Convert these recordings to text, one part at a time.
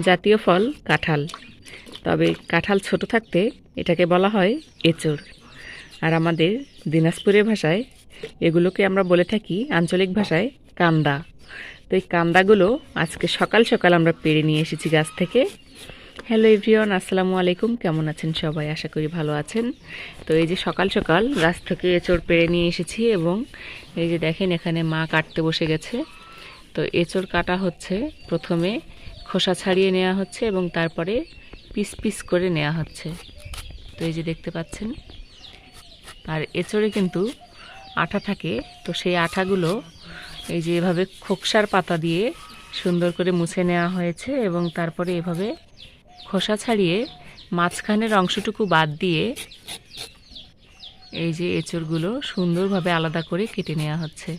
জাতীয় ফল কাঁঠাল, তবে কাঁঠাল ছোট থাকতে এটাকে বলা হয় এঁচড়। আর আমাদের দিনাজপুরের ভাষায় এগুলোকে আমরা বলে থাকি আঞ্চলিক ভাষায় কান্দা। তো এই কান্দাগুলো আজকে সকাল সকাল আমরা পেড়ে নিয়ে এসেছি গাছ থেকে। হ্যালো এভরিওয়ান, আসসালামু আলাইকুম। কেমন আছেন সবাই? আশা করি ভালো আছেন। তো এই যে সকাল সকাল গাছ থেকে এঁচড় পেড়ে নিয়ে এসেছি এবং এই যে দেখেন এখানে মা কাটতে বসে গেছে। তো এঁচড় কাটা হচ্ছে, প্রথমে খোসা ছাড়িয়ে নেওয়া হচ্ছে এবং তারপরে পিস পিস করে নেওয়া হচ্ছে। তো এই যে দেখতে পাচ্ছেন, আর এঁচড়ে কিন্তু আঠা থাকে। তো সেই আঠাগুলো এই যে এভাবে খোকসার পাতা দিয়ে সুন্দর করে মুছে নেওয়া হয়েছে এবং তারপরে এভাবে খোসা ছাড়িয়ে মাঝখানের অংশটুকু বাদ দিয়ে এই যে এঁচড়গুলো সুন্দরভাবে আলাদা করে কেটে নেওয়া হচ্ছে।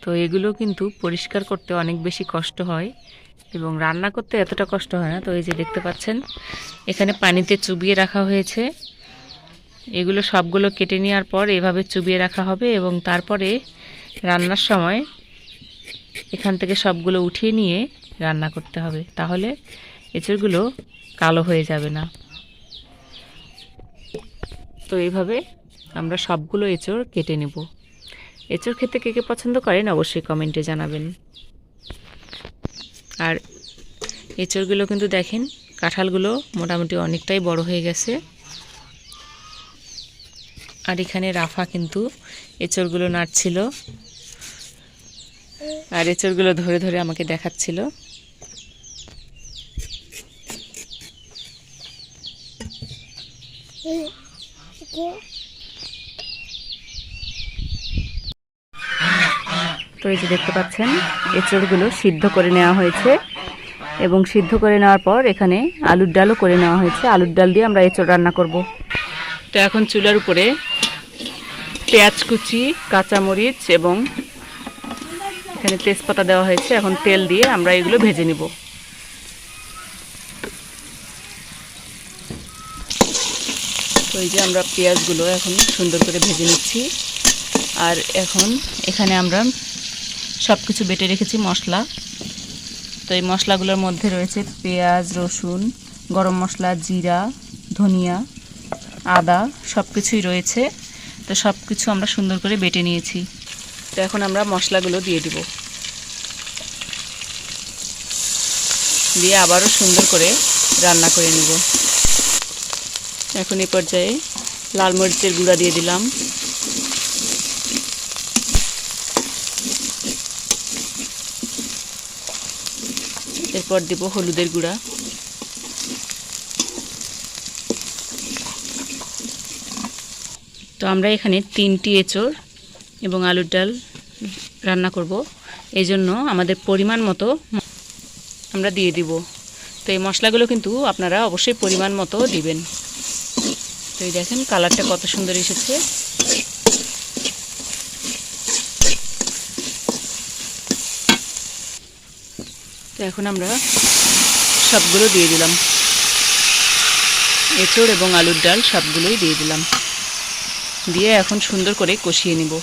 তো এগুলো কিন্তু পরিষ্কার করতে অনেক বেশি কষ্ট হয় এবং রান্না করতে এতটা কষ্ট হয় না। তো এই যে দেখতে পাচ্ছেন এখানে পানিতে চুবিয়ে রাখা হয়েছে। এগুলো সবগুলো কেটে নেওয়ার পর এভাবে চুবিয়ে রাখা হবে এবং তারপরে রান্নার সময় এখান থেকে সবগুলো উঠিয়ে নিয়ে রান্না করতে হবে, তাহলে এঁচড়গুলো কালো হয়ে যাবে না। তো এইভাবে আমরা সবগুলো এঁচড় কেটে নেব। এঁচড় খেতে কে কে পছন্দ করেন অবশ্যই কমেন্টে জানাবেন। আর এঁচড়গুলো কিন্তু দেখেন, কাঁঠালগুলো মোটামুটি অনেকটাই বড় হয়ে গেছে। আর এখানে রাফা কিন্তু এঁচড়গুলো নাড়ছিল আর এঁচড়গুলো ধরে ধরে আমাকে দেখাচ্ছিল। তো এই যে দেখতে পাচ্ছেন এঁচড়গুলো সিদ্ধ করে নেওয়া হয়েছে এবং সিদ্ধ করে নেওয়ার পর এখানে আলুর ডালও করে নেওয়া হয়েছে। আলুর ডাল দিয়ে আমরা এঁচড় রান্না করব। তো এখন চুলার উপরে পেঁয়াজ কুচি, কাঁচামরিচ এবং এখানে তেজপাতা দেওয়া হয়েছে। এখন তেল দিয়ে আমরা এগুলো ভেজে নিব। তো এই যে আমরা পেঁয়াজগুলো এখন সুন্দর করে ভেজে নিচ্ছি। আর এখন এখানে আমরা সব কিছু বেটে রেখেছি মশলা। তো এই মশলাগুলোর মধ্যে রয়েছে পেঁয়াজ, রসুন, গরম মশলা, জিরা, ধনিয়া, আদা, সব কিছুই রয়েছে। তো সব কিছু আমরা সুন্দর করে বেটে নিয়েছি। তো এখন আমরা মশলাগুলো দিয়ে দিব, দিয়ে আবারও সুন্দর করে রান্না করে নেব। এখন এই পর্যায়ে লাল মরিচের গুঁড়া দিয়ে দিলাম, এরপর দিব হলুদের গুঁড়া, তো আমরা এখানে 3টি এঁচড় এবং আলুর ডাল রান্না করব, এই জন্য আমাদের পরিমাণ মতো আমরা দিয়ে দিব। তো এই মশলাগুলো কিন্তু আপনারা অবশ্যই পরিমাণ মতো দিবেন। তো এই দেখেন কালারটা কত সুন্দর এসেছে। তো এখন আমরা সবগুলো দিয়ে দিলাম, এঁচড় এবং আলুর ডাল সবগুলোই দিয়ে দিলাম, দিয়ে এখন সুন্দর করে কষিয়ে নিব।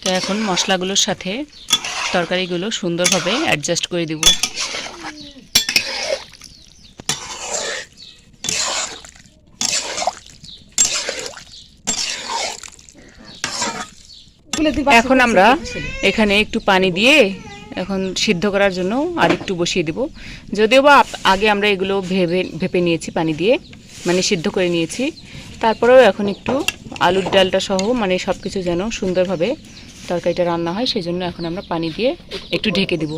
তো এখন মশলাগুলোর সাথে তরকারিগুলো সুন্দরভাবে অ্যাডজাস্ট করে দিব। এখন আমরা এখানে একটু পানি দিয়ে এখন সিদ্ধ করার জন্য আর একটু বসিয়ে দেব। যদিও বা আগে আমরা এগুলো ভেপে নিয়েছি পানি দিয়ে, মানে সিদ্ধ করে নিয়েছি, তারপরেও এখন একটু আলুর ডালটা সহ মানে সব কিছু যেন সুন্দরভাবে তরকারিটা রান্না হয়, সেই জন্য এখন আমরা পানি দিয়ে একটু ঢেকে দেব।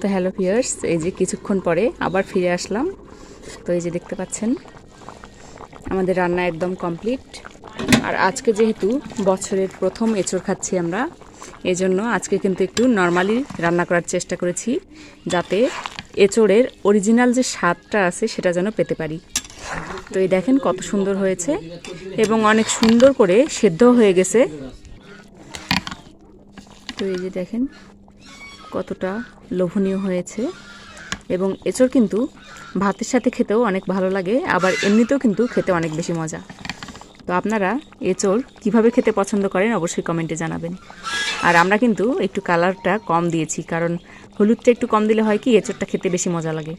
তো হ্যালো ভিউয়ার্স, এই যে কিছুক্ষণ পরে আবার ফিরে আসলাম। তো এই যে দেখতে পাচ্ছেন আমাদের রান্না একদম কমপ্লিট। আর আজকে যেহেতু বছরের প্রথম এঁচড় খাচ্ছি আমরা, এজন্য আজকে কিন্তু একটু নর্মালি রান্না করার চেষ্টা করেছি, যাতে এঁচড়ের অরিজিনাল যে স্বাদটা আছে সেটা যেন পেতে পারি। তো এই দেখেন কত সুন্দর হয়েছে এবং অনেক সুন্দর করে সেদ্ধ হয়ে গেছে। তো এই যে দেখেন কতটা লোভনীয় হয়েছে এবং এঁচড় কিন্তু ভাতের সাথে খেতেও অনেক ভালো লাগে, আবার এমনিতেও কিন্তু খেতে অনেক বেশি মজা। তো আপনারা এঁচড় কিভাবে খেতে পছন্দ করেন অবশ্যই কমেন্টে জানাবেন। আর আমরা কিন্তু একটু কালারটা কম দিয়েছি, কারণ হলুদটা একটু কম দিলে হয় কি এঁচড়টা খেতে বেশি মজা লাগে,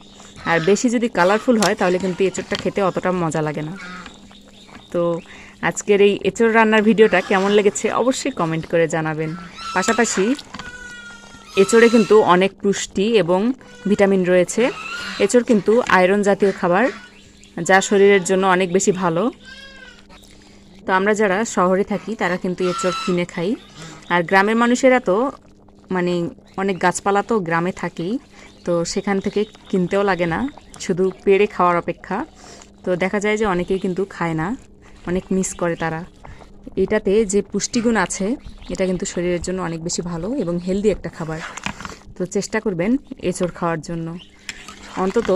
আর বেশি যদি কালারফুল হয় তাহলে কিন্তু এঁচড়টা খেতে অতটা মজা লাগে না। তো আজকের এই এঁচড় রান্নার ভিডিওটা কেমন লেগেছে অবশ্যই কমেন্ট করে জানাবেন। পাশাপাশি এঁচড়ে কিন্তু অনেক পুষ্টি এবং ভিটামিন রয়েছে। এঁচড় কিন্তু আয়রন জাতীয় খাবার, যা শরীরের জন্য অনেক বেশি ভালো। তো আমরা যারা শহরে থাকি তারা কিন্তু এঁচড় কিনে খাই, আর গ্রামের মানুষেরা তো মানে অনেক গাছপালা তো গ্রামে থাকেই, তো সেখান থেকে কিনতেও লাগে না, শুধু পেড়ে খাওয়ার অপেক্ষা। তো দেখা যায় যে অনেকেই কিন্তু খায় না, অনেক মিস করে তারা। এটাতে যে পুষ্টিগুণ আছে এটা কিন্তু শরীরের জন্য অনেক বেশি ভালো এবং হেলদি একটা খাবার। তো চেষ্টা করবেন এঁচড় খাওয়ার জন্য, অন্তত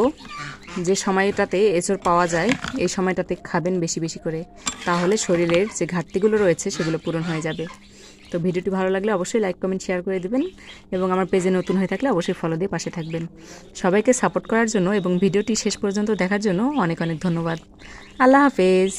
যে সময়টাতে এঁচড় পাওয়া যায় এই সময়টাতে খাবেন বেশি বেশি করে, তাহলে শরীরের যে ঘাটতিগুলো রয়েছে সেগুলো পূরণ হয়ে যাবে। তো ভিডিওটি ভালো লাগলে অবশ্যই লাইক কমেন্ট শেয়ার করে দেবেন এবং আমার পেজে নতুন হয়ে থাকলে অবশ্যই ফলো দিয়ে পাশে থাকবেন। সবাইকে সাপোর্ট করার জন্য এবং ভিডিওটি শেষ পর্যন্ত দেখার জন্য অনেক অনেক ধন্যবাদ। আল্লাহ হাফেজ।